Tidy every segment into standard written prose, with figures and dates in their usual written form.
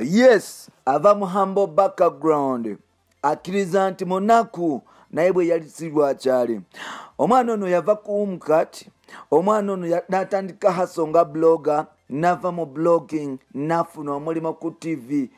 Yes, ava mu humble background. Akkiriza nti munaku naye bwe yalisibwa akyali. Omwana ono yava ku Umkat. Omwana ono n'atandika hustle nga blogger, n'ava mu blogging, n'afuna omulimu ku TV.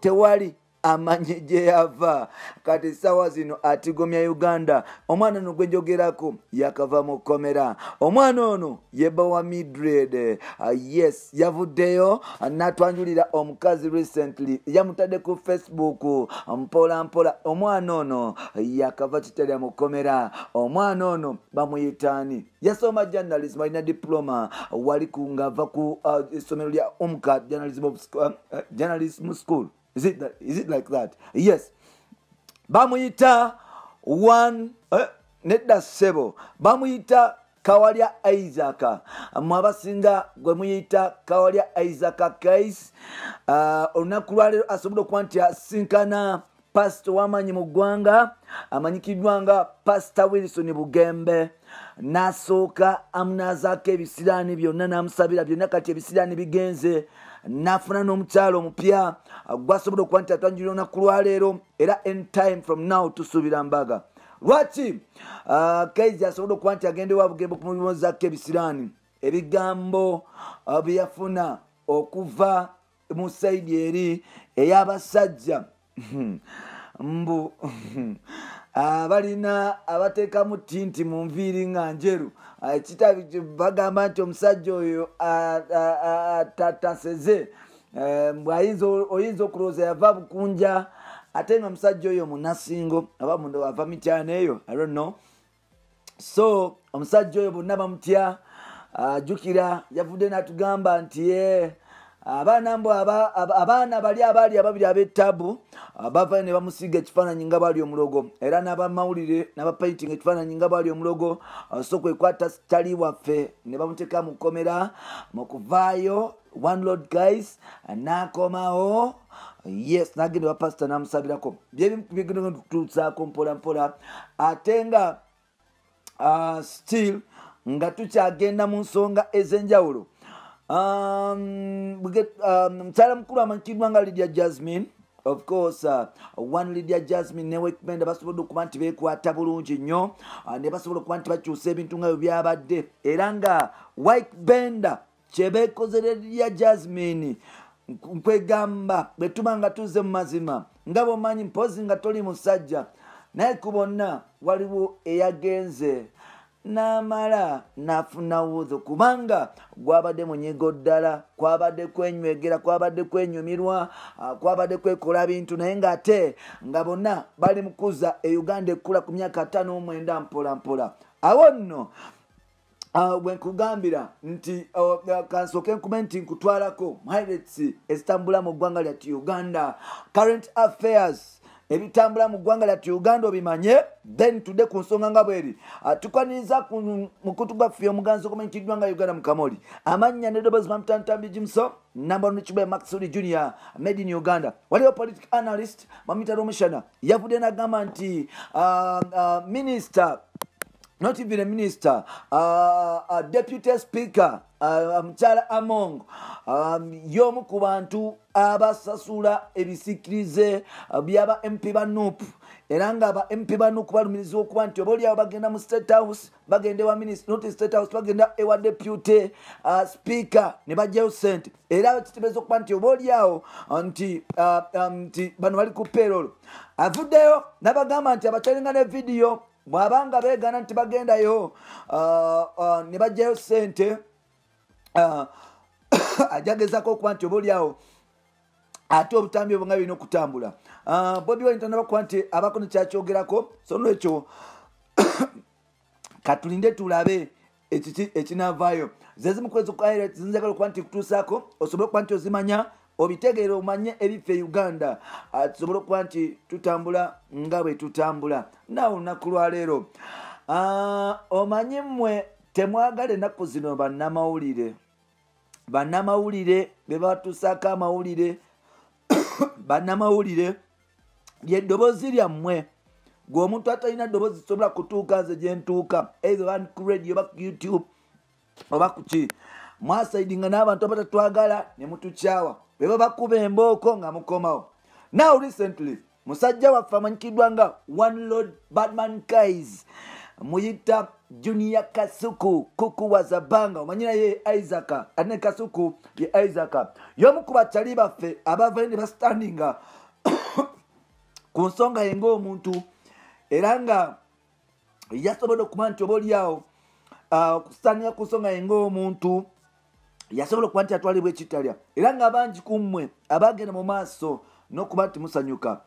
Tewali amanyi gye yava. Kati sawa zino atigomya Uganda. Omwana ono gwe njogerako yakava mu komera. Omwana ono yeba wa Mildred. Yes, yavuddeyo n'atwanjulira omukazi recently. Yamutadde ku Facebook. Mpola mpola. Omwana ono yakava kitali mu komera. Omwana ono bamuyitani. Yasoma journalism, alina diploma. Wali kungava ku essomero lya Umkat journalism school. Is it like that? Yes. Bamuyita nedda sebo. Bamuyita Kawalya Isaac. Mwabasinga gwe muyita Kawalya Isaac case. Olunaku lwaleero asobola okuba nti asinkana pastor w'amaanyi mu ggwanga, amanyikiddwa nga Pastor Wilson Bugembe. N'asooka amunaazaako ebisiraani byonna n'amusabira byonna, kati ebisiraani bigenze. N'afuna n'omukyalo omupya gwasobola okuba nti atwanjulira olunaku lwaleero, era in time from now tusuubira mbaga. Lwaki Kaizi asobola okuba nti agende wa Bugembe okumuzaako ebisiraani? Ebigambo bye yafuna okuva mu saidi eri ey'abasajja mbu balina abateekamu tinti mu nviiri nga njeru. Kitabi bagamba nti omusajja oyo tataseze. Oyinza okulowooza yava bukunja, ate nga omusajja oyo munasingo aba mundo ava mityana eyo, I don't know. So omusajja oyo bonna bamutya. Jukira yavudde n'atugamba nti abaana bali ababiri ab'ettabu bava ne bamusiga ekifaananyi nga bali omulogo, era n'abamawulire n'abapainting ekifaananyi nga bali omulogo. So kwekwata tali waffe ne bamuteeka mu kkomera mu kuvaayo one load guys n'akomawo. Yes, n'agenda wa pastor n'amusabirako. Byebigenda tutuusaako mpola mpola, ate nga still nga tukyagenda mu nsonga ez'enjawulo. Mukyala mukulu amanyikiddwa nga Lydia Jasmine. Of course, one Lydia Jasmine ne Wakebenda basobola okuba nti beekwata bulungi nnyo, ne basobola okuba nti bakyusa ebintu nga bwe byabadde, era nga Wakebenda kye beekozere Lydia Jasmine nkwegamba bwe tuba nga tuzze mu mazima nga bw'omanyi mpozi nga toli musajja, naye ku bonna waliwo eyagenze n'amala n'afuna wuzo, kubanga gwabadde munyigo ddala, kwabadde kwenywegera, kwabadde kwenyumirwa, kwabadde kwekola bintu, naye ng'ate nga bonna bali mukuza Uganda ekkula ku myaka 59 mpola mpola. Awo nno bwe nkugambira nti kansooke nkube nti nkutwalako highlights ezitambula mu ggwanga lyattu Uganda, current affairs ebitambula mu ggwanga lyattu Uganda obimanye, then tudde ku nsonga nga bweri. Tukwaniriza ku mukutu gwaffe omuganzi okumanyikiddwa nga Uganda Mukamoli. Amannya n'eddoboozi bamutantambi Jimso, number 1 Kibe Maxudi Junior, made in Uganda. Waliwo political analyst Mamita Romushana yavudde n'agamba nti minister, not even a minister, a deputy speaker, Mchala Among, y'omu ku bantu abasasula ebisikirize byaba MP ba NUP, era nga aba MP ba NUP balumirizibwa okuba nti obaolyawo bagenda mu State House, bagenda ewa minister, not State House, bagenda ewa deputy speaker ne bajjayo ssente, era kitegeeza okuba nti obaolyawo nti bano bali ku payroll. Avuddeyo n'abagamba nti abakyalinga ne video bw'abanga beegana nti bagendayo ne bajjayo ssente, ajagezaako okuba nti obaolyawo ate obutambi obwo nga birina okutambula. Bobi Wine tanaba nti abako ne kyakyogerako, so n'ekyo katulinde tulabe ekinavaayo. Zezimu kwezi okuayira zinjagala okuba nti kutuusaako osobole okuba nti ozimanya, obitegeere omanye ebiffe Uganda, tusobole okuba nti tutambula nga bwe tutambula. Naawe olunaku lwaleero omanyi mmwe temwagala ennaku zino bannamawulire be batuusaako amawulire. Bannamawulire ly'eddoboozi lyammwe. Gwe omuntu atalina ddoboozi zisobola kutuuka nze gye ntuuka, either on ku radio oba ku YouTube oba ku ki, mwasaidinga n'abantu abatatwagala ne mutukyawa. bwe bakuba embooko nga mukomawo. Now recently musajja waffe amanyikidwa nga One Lord Batman Kais muyita Junior Kasuku Kuku Wazabanga omanyira ye Isaac ane Kasuku ye Isaac yomu ku bakyali baffe abava ne bastandinga ku nsonga yenga omuntu era nga yasobola okuba nti obaoliawo okustandinga ku nsonga yenga omuntu yasobola okuba nti atwalibwa ekitalya era nga bangi ku mmwe abagenda mu maaso n'okuba nti musanyuka.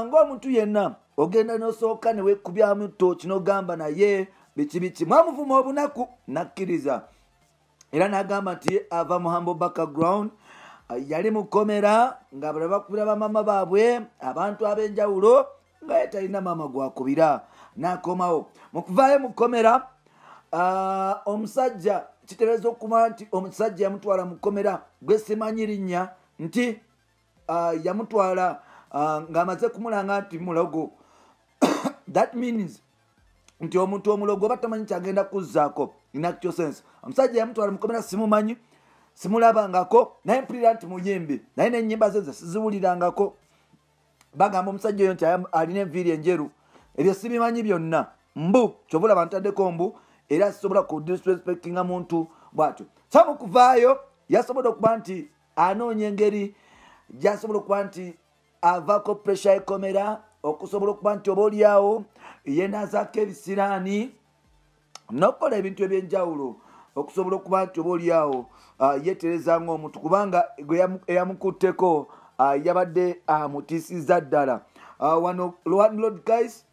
Ng'omuntu yenna ogenda n'osooka ne weekubyamu ttooki n'ogamba naye biki mwamuvuma obunaku nakkiriza era n'agamba nti ava mu humble background yali mu komera nga bwe bakubira bamama baabwe abantu ab'enjawulo nga ye talina maama gwakubira n'akomawo mu kuvaayo mu komera. Omusajja kitegeeza okuba nti omusajja yamutwala mu komera gwe simanyi linnya nti yamutwala ng'amaze kumulanga nti mulogo. That means nti omuntu omulogo oba tamanyi kyagenda kuzzaako in actual sense. Omusajja yamutwala mu komera simumanyi simulabangako naye mpulira nti muyimbi naye n'ennyimba ze siziwulirangako. Bagamba omusajja oyo nti alina enviiri enjeru ebyo sibimanyi byonna mbu kyobula bantaddeko mbu era sisobola ku disrespectinga muntu bwatyo. So mu kuvaayo yasobola okuba nti anoonya engeri gyasobola okuba nti avaako pressure ekomera okusobola okuba nti oba oliawo yenaazaako ebisiraani n'okukola ebintu ebyenjawulo okusobola okuba nti oba oliawo yeetereza ng'omuntu kubanga eyamukutteko yabadde amutiisizza ddala. Wano One Lord Guys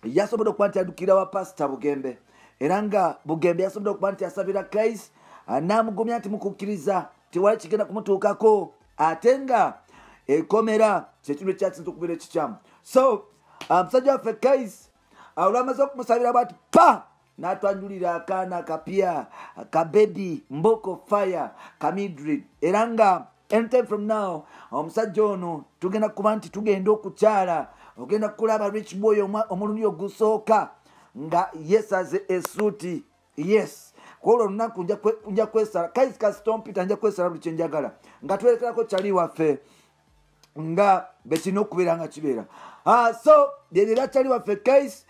yasobola okuba nti addukira wa Pastor Bugembe era nga Bugembe yasobola okuba nti asabira Guys n'amugumya nti mukukkiriza tewali kigenda kumutuukako ate nga ekomera kyekintu ekyasinza okubeera ekikyamu. So musajja waffe Guys olwamaze okumusabira bwati pa n'atwanjulira akaana kapya kabebi mboko fire kamidrid era nga anytime from now omusajja ono tugenda kuba nti tugenda okukyala ogenda kulaba rich boy omulundi ogusooka nga yesaze esuuti. Yes kwolwo olunaku nja kwesala Guys kasitompita nja kwesala buli kyenjagala nga twerekerako kyali waffe nga bekirina okubeera nga kibeera. So byebyo byakyali waffe Guys.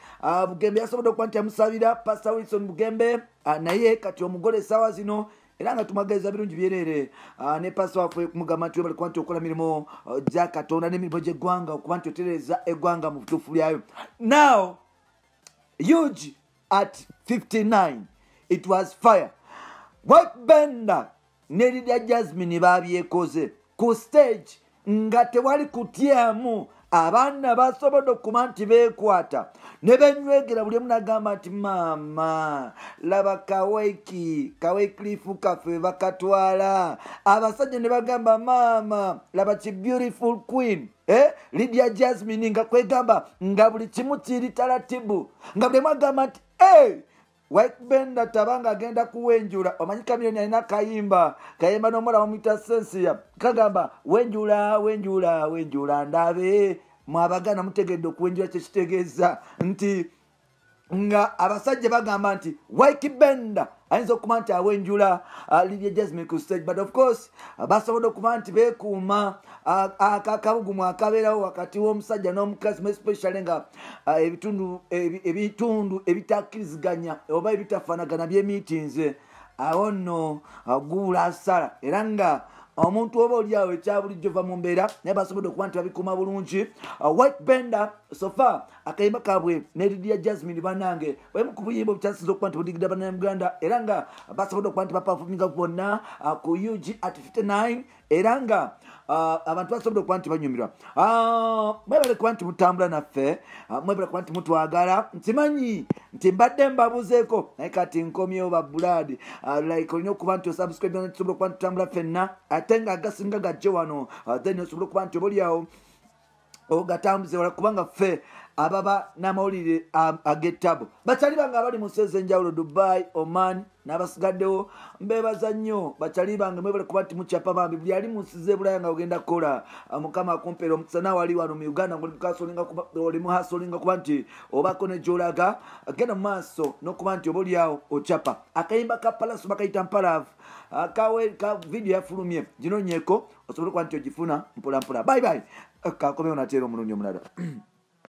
Bugembe yasobola okuba nti amusabira Pastor Wilson Bugembe naye kati omugole essaawa zino era nga tumwagaliza birungi byerere ne Pastor waffe kumugamba nti webale kuba nti okola mirimu gya Katonda n'emirimu gy'eggwanga okuba nti otereeza eggwanga mu butuufu lyayo. Now huge at 59 it was fire. White Bender ne Lydia Jasmine babyekoze ku stage nga tewali kutyamu abaana basobola okuba nti beekwata ne benywegera buli emu n'agamba nti maama laba kaweekilifu kaffe bakatwala. Abasajja ne bagamba maama laba ki beautiful queen Lydia Jasmine nga kwegamba nga buli kimu kiri talatibu nga buli emu agamba nti White Bender tabanga agenda kuwenjula. Omanyi Chameleone alina kayimba n'omwana bamuyita Sensia kagamba wenjula ndabe mwabagana mutegedde okuwenjula kyekitegeeza nti nga abasajja bagamba nti White Bender ayinza okuba nti awenjula Lydia Jasmine ku stage but of course basobola okuba nti beekuuma akabugumu akabeerawo wakati w'omusajja n'omukazi especially nga ebitundu ebitakkiriziganya oba ebitafaanagana by'emiitinze awo nno guula asala era nga omuntu oba oliawo ekyabulijjo va mu mbeera naye basobodde okuba nti babikuuma bulungi. White Bender sofa akayimba kaabwe ne Lydia Jasmine bannange bwemu ku buyimba obukyasinza okuba nti budigida bannayuganda era nga basobodde okuba nti bapafuminga bonna ku UG at 59 era nga abantu basobodde okuba nti banyumirwa. Mwebale kuba nti mutambula naffe mwebale kuba nti mutwagala nkimanyi nti mbadde mbabuzeeko naye kati nkomyewo babbulaadi like olina okuba nti osubscribe ntusobola okuba nti tutambula ffenna ate nga agasinga gajje wano then osobola okuba nti obaoliawo ogatambuze wala kubanga ffe ababa n'amawulire ag'ettabo bakyali bange abali mu nsi ez'enjawulo Dubai, Oman n'abasigaddewo mbeebaza nnyo bakyali bange mwebale kuba nti mukyapa bambi buli ali mu nsi z'ebulaya nga ogenda kukola mukama akumpeera omukisa naawe ali wano mu Uganda oli muhasolinga kuba nti obako ne gy'olaga genda mu maaso n'okuba nti oba oliawo okyapa akayimba ka Palaso bakayita mpalaavu ka vidiyo yafulumye ginonyeeko osobole kuba nti ogifuna mpolampola bye kakomeo nateera omulundi omulala